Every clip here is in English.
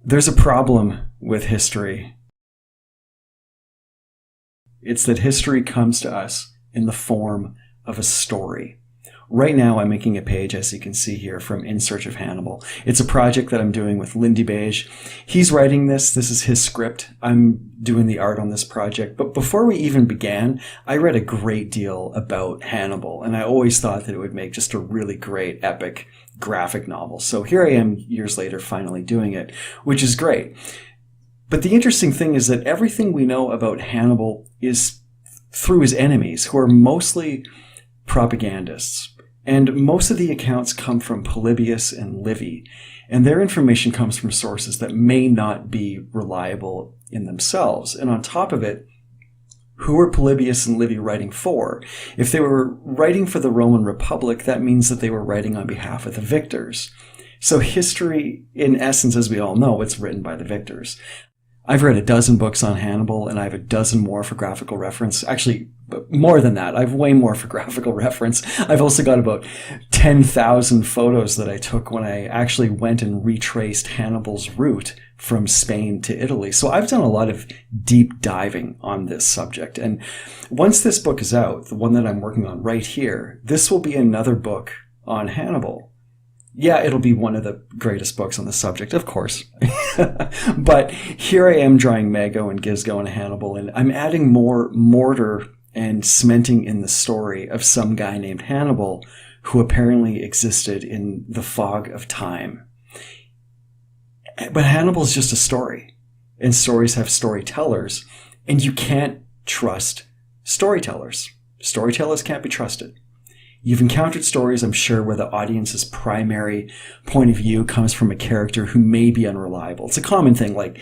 There's a problem with history. It's that history comes to us in the form of a story. Right now, I'm making a page, as you can see here, from In Search of Hannibal. It's a project that I'm doing with Lindy Beige. He's writing this. This is his script. I'm doing the art on this project. But before we even began, I read a great deal about Hannibal, and I always thought that it would make just a really great, epic graphic novel. So here I am years later finally doing it, which is great. But the interesting thing is that everything we know about Hannibal is through his enemies, who are mostly propagandists. And most of the accounts come from Polybius and Livy, and their information comes from sources that may not be reliable in themselves. And on top of it, who were Polybius and Livy writing for? If they were writing for the Roman Republic, that means that they were writing on behalf of the victors. So history, in essence, as we all know, it's written by the victors. I've read a dozen books on Hannibal, and I have a dozen more for graphical reference. Actually, more than that. I have way more for graphical reference. I've also got about 10,000 photos that I took when I actually went and retraced Hannibal's route from Spain to Italy. So I've done a lot of deep diving on this subject. And once this book is out, the one that I'm working on right here, this will be another book on Hannibal. Yeah, it'll be one of the greatest books on the subject, of course. But here I am drawing Mago and Gizgo and Hannibal, and I'm adding more mortar and cementing in the story of some guy named Hannibal who apparently existed in the fog of time. But Hannibal's just a story, and stories have storytellers, and you can't trust storytellers. Storytellers can't be trusted. You've encountered stories, I'm sure, where the audience's primary point of view comes from a character who may be unreliable. It's a common thing, like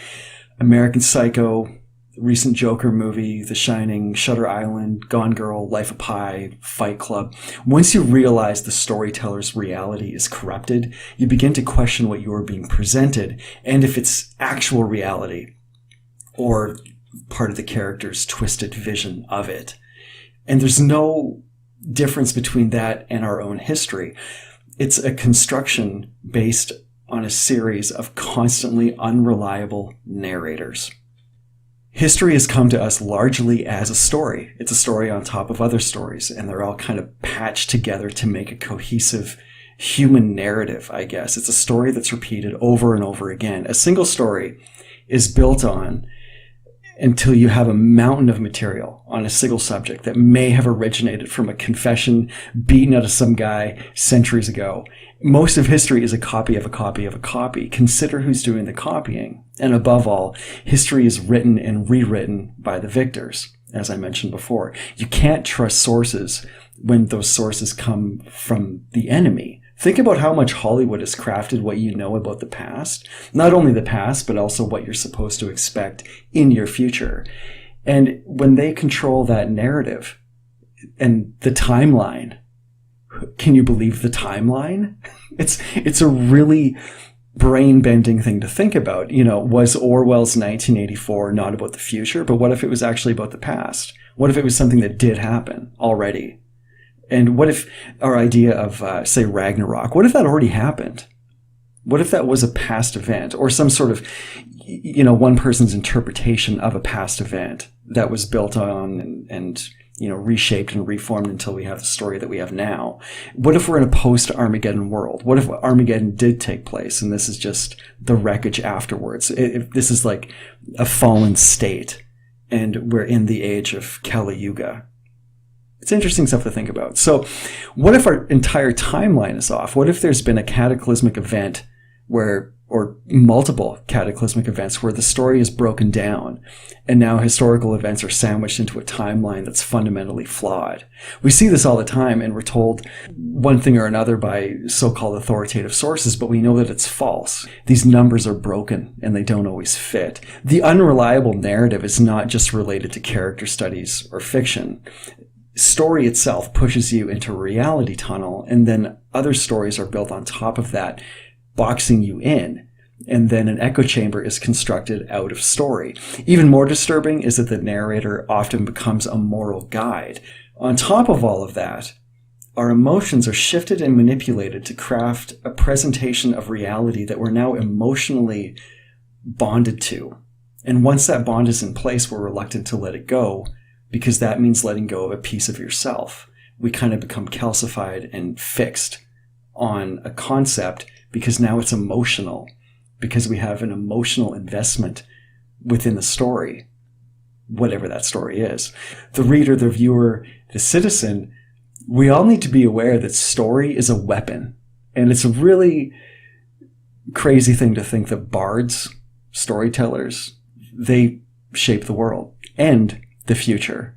American Psycho, recent Joker movie, The Shining, Shutter Island, Gone Girl, Life of Pi, Fight Club. Once you realize the storyteller's reality is corrupted, you begin to question what you are being presented and if it's actual reality or part of the character's twisted vision of it. And there's no difference between that and our own history. It's a construction based on a series of constantly unreliable narrators. History has come to us largely as a story. It's a story on top of other stories, and they're all kind of patched together to make a cohesive human narrative, I guess. It's a story that's repeated over and over again. A single story is built on until you have a mountain of material on a single subject that may have originated from a confession beaten out of some guy centuries ago. Most of history is a copy of a copy of a copy. Consider who's doing the copying. And above all, history is written and rewritten by the victors, as I mentioned before. You can't trust sources when those sources come from the enemy. Think about how much Hollywood has crafted what you know about the past. Not only the past, but also what you're supposed to expect in your future. And when they control that narrative and the timeline, can you believe the timeline? It's a really brain-bending thing to think about. You know, was Orwell's 1984 not about the future, but what if it was actually about the past? What if it was something that did happen already? And what if our idea of, say, Ragnarok, what if that already happened? What if that was a past event or some sort of, you know, one person's interpretation of a past event that was built on and you know, reshaped and reformed until we have the story that we have now? What if we're in a post-Armageddon world? What if Armageddon did take place and this is just the wreckage afterwards? If this is like a fallen state and we're in the age of Kali Yuga. It's interesting stuff to think about. So what if our entire timeline is off? What if there's been a cataclysmic event where, or multiple cataclysmic events where the story is broken down and now historical events are sandwiched into a timeline that's fundamentally flawed? We see this all the time, and we're told one thing or another by so-called authoritative sources, but we know that it's false. These numbers are broken and they don't always fit. The unreliable narrative is not just related to character studies or fiction. Story itself pushes you into a reality tunnel, and then other stories are built on top of that, boxing you in. And then an echo chamber is constructed out of story. Even more disturbing is that the narrator often becomes a moral guide. On top of all of that, our emotions are shifted and manipulated to craft a presentation of reality that we're now emotionally bonded to. And once that bond is in place, we're reluctant to let it go, because that means letting go of a piece of yourself. We kind of become calcified and fixed on a concept because now it's emotional, because we have an emotional investment within the story, whatever that story is. The reader, the viewer, the citizen, we all need to be aware that story is a weapon. And it's a really crazy thing to think that bards, storytellers, they shape the world and the future.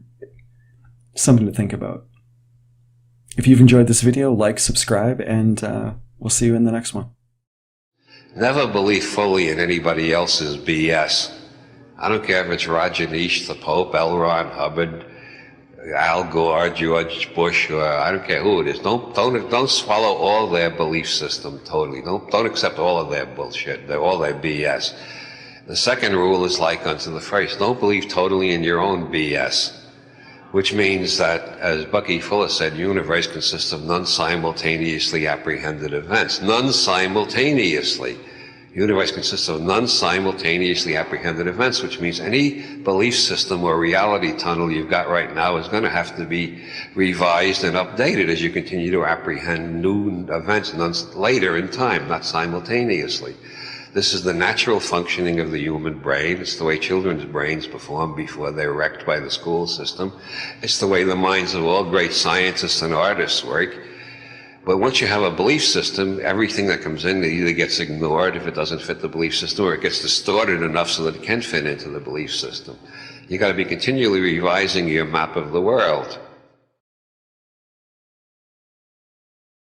Something to think about. If you've enjoyed this video, like, subscribe, and we'll see you in the next one. Never believe fully in anybody else's BS. I don't care if it's Roger Nish, the Pope, L. Ron Hubbard, Al Gore, George Bush, or I don't care who it is. Don't swallow all their belief system totally. Don't accept all of their bullshit, all their BS. The second rule is like unto the first. Don't believe totally in your own BS, which means that, as Bucky Fuller said, the universe consists of non-simultaneously apprehended events. Non-simultaneously. The universe consists of non-simultaneously apprehended events, which means any belief system or reality tunnel you've got right now is going to have to be revised and updated as you continue to apprehend new events later in time, not simultaneously. This is the natural functioning of the human brain. It's the way children's brains perform before they're wrecked by the school system. It's the way the minds of all great scientists and artists work. But once you have a belief system, everything that comes in either gets ignored if it doesn't fit the belief system, or it gets distorted enough so that it can fit into the belief system. You've got to be continually revising your map of the world.